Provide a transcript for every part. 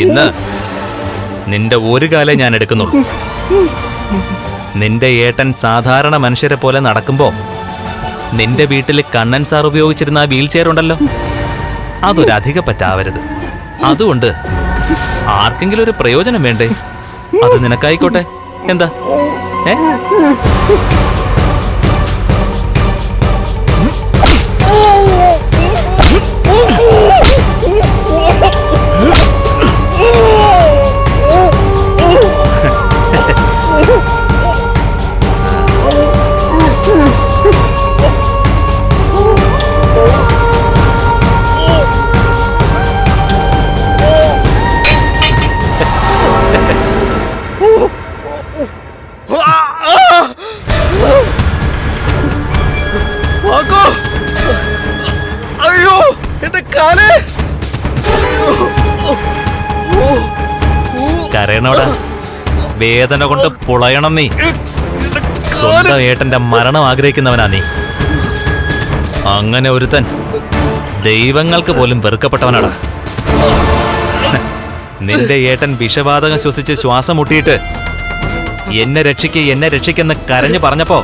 ഇന്ന് നിന്റെ ഒരു കാലേ ഞാൻ എടുക്കുന്നുള്ളൂ. നിന്റെ ഏട്ടൻ സാധാരണ മനുഷ്യരെ പോലെ നടക്കുമ്പോ നിന്റെ വീട്ടിൽ കണ്ണൻ സാർ ഉപയോഗിച്ചിരുന്ന ആ വീൽ ചെയർ ഉണ്ടല്ലോ, അതൊരധിക പറ്റാവരുത്. അതുകൊണ്ട് ആർക്കെങ്കിലും ഒരു പ്രയോജനം വേണ്ടേ? അത് നിനക്കായിക്കോട്ടെ. എന്താ കരയണോടാ, വേദന കൊണ്ട് പുളയണം നീ. സ്വന്തം ഏട്ടന്റെ മരണം ആഗ്രഹിക്കുന്നവനാ നീ. അങ്ങനെ ഒരുത്തൻ ദൈവങ്ങൾക്ക് പോലും വെറുക്കപ്പെട്ടവനാടാ. നിന്റെ ഏട്ടൻ വിഷവാതകം ശ്വസിച്ച് ശ്വാസം മുട്ടിയിട്ട് എന്നെ രക്ഷിക്കെന്ന് കരഞ്ഞു പറഞ്ഞപ്പോ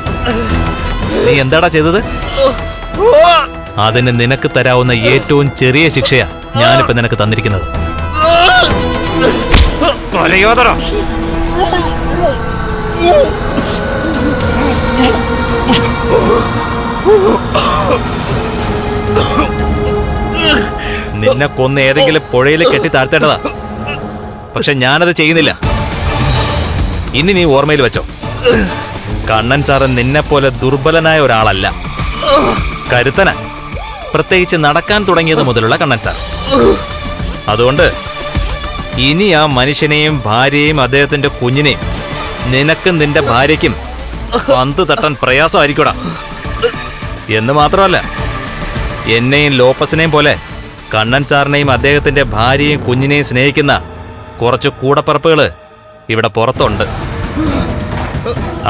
നീ എന്താടാ ചെയ്തത്? അതിന് നിനക്ക് തരാവുന്ന ഏറ്റവും ചെറിയ ശിക്ഷയാ ഞാനിപ്പോ നിനക്ക് തന്നിരിക്കുന്നത്. കൊലയോധരാ. നിന്നെ കൊന്ന് ഏതെങ്കിലും പുഴയിൽ കെട്ടി താഴ്ത്തേണ്ടതാ. പക്ഷെ ഞാനത് ചെയ്യുന്നില്ല. ഇനി നീ ഓർമ്മയിൽ വെച്ചോ, കണ്ണൻ സാറ് നിന്നെപ്പോലെ ദുർബലനായ ഒരാളല്ല, കരുത്തന. പ്രത്യേകിച്ച് നടക്കാൻ തുടങ്ങിയത് മുതലുള്ള കണ്ണൻ സാർ. അതുകൊണ്ട് ഇനി ആ മനുഷ്യനെയും ഭാര്യയെയും അദ്ദേഹത്തിന്റെ കുഞ്ഞിനെയും നിനക്കും നിന്റെ ഭാര്യയ്ക്കും പന്ത് തട്ടാൻ പ്രയാസമായിരിക്കൂടാ. എന്ന് മാത്രമല്ല, എന്നെയും ലോപ്പസിനെയും പോലെ കണ്ണൻ സാറിനെയും അദ്ദേഹത്തിന്റെ ഭാര്യയും കുഞ്ഞിനെയും സ്നേഹിക്കുന്ന കുറച്ച് കൂടപ്പറപ്പുകള് ഇവിടെ പുറത്തുണ്ട്.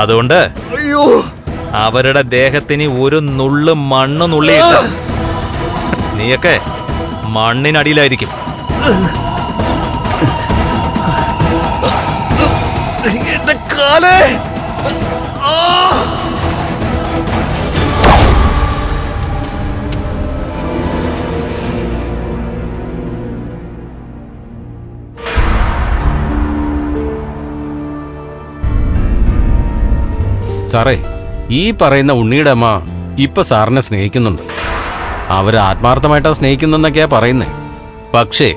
അതുകൊണ്ട് അവരുടെ ദേഹത്തിന് ഒരു നുള്ളു മണ്ണ് നുള്ളിയിട്ട നീയൊക്കെ മണ്ണിനടിയിലായിരിക്കും. സാറേ, ഈ പറയുന്ന ഉണ്ണിയുടെ അമ്മ ഇപ്പൊ സാറിനെ സ്നേഹിക്കുന്നുണ്ട്. അവർ ആത്മാർത്ഥമായിട്ടാ സ്നേഹിക്കുന്നെന്നൊക്കെയാ പറയുന്നേ. പക്ഷേ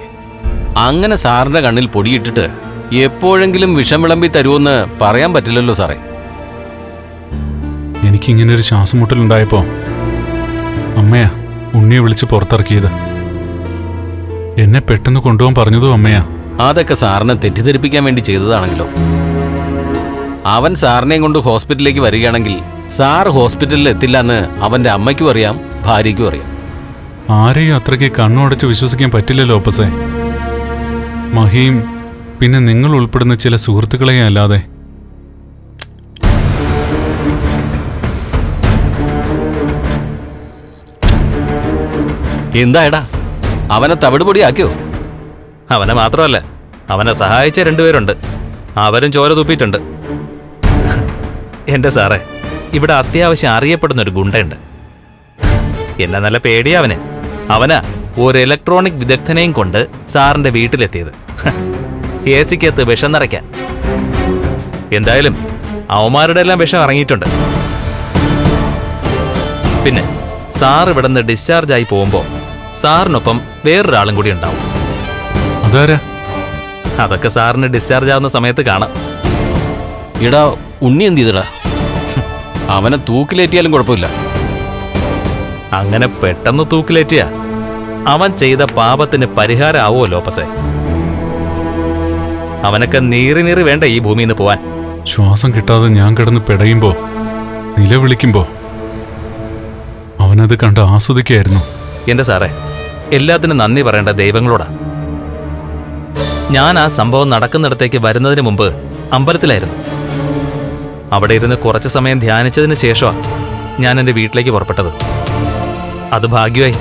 അങ്ങനെ സാറിന്റെ കണ്ണിൽ പൊടിയിട്ടിട്ട് എപ്പോഴെങ്കിലും വിഷം വിളമ്പി തരുമെന്ന് പറയാൻ പറ്റില്ലല്ലോ സാറേ. എനിക്കിങ്ങനൊരു ശ്വാസം മുട്ടലുണ്ടായപ്പോ അമ്മയാ ഉണ്ണിയെ വിളിച്ച് പുറത്തിറക്കിയത്. എന്നെ പെട്ടെന്ന് കൊണ്ടുപോകാൻ പറഞ്ഞതും അമ്മയാ. അതൊക്കെ സാറിനെ തെറ്റിദ്ധരിപ്പിക്കാൻ വേണ്ടി ചെയ്തതാണെങ്കിലോ? അവൻ സാറിനെയും കൊണ്ട് ഹോസ്പിറ്റലിലേക്ക് വരികയാണെങ്കിൽ സാർ ഹോസ്പിറ്റലിൽ എത്തില്ല എന്ന് അവന്റെ അമ്മയ്ക്കും അറിയാം, ഭാര്യയ്ക്കും അറിയാം. ആരെയും അത്രയ്ക്ക് കണ്ണുടച്ച് വിശ്വസിക്കാൻ പറ്റില്ലല്ലോ ഒപ്പസേ. മഹിയും പിന്നെ നിങ്ങൾ ഉൾപ്പെടുന്ന ചില സുഹൃത്തുക്കളെയും അല്ലാതെ. എന്തായടാ, അവനെ തവിടുപൊടിയാക്കിയോ? അവനെ മാത്രമല്ല, അവനെ സഹായിച്ച രണ്ടുപേരുണ്ട്. അവരും ചോര തുപ്പിയിട്ടുണ്ട്. എന്റെ സാറേ, ഇവിടെ അത്യാവശ്യം അറിയപ്പെടുന്ന ഒരു ഗുണ്ടയുണ്ട്. എന്നെ നല്ല പേടിയാ അവന്. അവനാ ഒരു ഇലക്ട്രോണിക് വിദഗ്ധനെയും കൊണ്ട് സാറിന്റെ വീട്ടിലെത്തിയത്, AC-ക്കകത്ത് വിഷം നിറയ്ക്കാൻ. എന്തായാലും അവന്മാരുടെ എല്ലാം വിഷം ഇറങ്ങിയിട്ടുണ്ട്. പിന്നെ സാർ ഇവിടെ നിന്ന് ഡിസ്ചാർജ് ആയി പോകുമ്പോ സാറിനൊപ്പം വേറൊരാളും കൂടി ഉണ്ടാവും. അതാരാ? അതൊക്കെ സാറിന് ഡിസ്ചാർജ് ആവുന്ന സമയത്ത് കാണാം. ഇടാ, ഉണ്ണി എന്ത് ചെയ്തടാ? അവനെ തൂക്കിലേറ്റിയാലും കുഴപ്പമില്ല. അങ്ങനെ പെട്ടെന്ന് തൂക്കിലേറ്റിയ അവൻ ചെയ്ത പാപത്തിന് പരിഹാരം ആവുമോ ലോപ്പസേ? അവനൊക്കെ നീറി വേണ്ട ഈ ഭൂമിയിൽ നിന്ന് പോവാൻ. ശ്വാസം കിട്ടാതെ ഞാൻ കിടന്ന് പിടയുമ്പോ, നിലവിളിക്കുമ്പോ അവനത് കണ്ട് ആസ്വദിക്കായിരുന്നു. എന്റെ സാറേ, എല്ലാത്തിനും നന്ദി പറയേണ്ട ദൈവങ്ങളോടാ. ഞാൻ ആ സംഭവം നടക്കുന്നിടത്തേക്ക് വരുന്നതിന് മുമ്പ് അമ്പലത്തിലായിരുന്നു. അവിടെ ഇരുന്ന് കുറച്ച് സമയം ധ്യാനിച്ചതിന് ശേഷമാണ് ഞാൻ എൻ്റെ വീട്ടിലേക്ക് പുറപ്പെട്ടത്. അത് ഭാഗ്യമായി.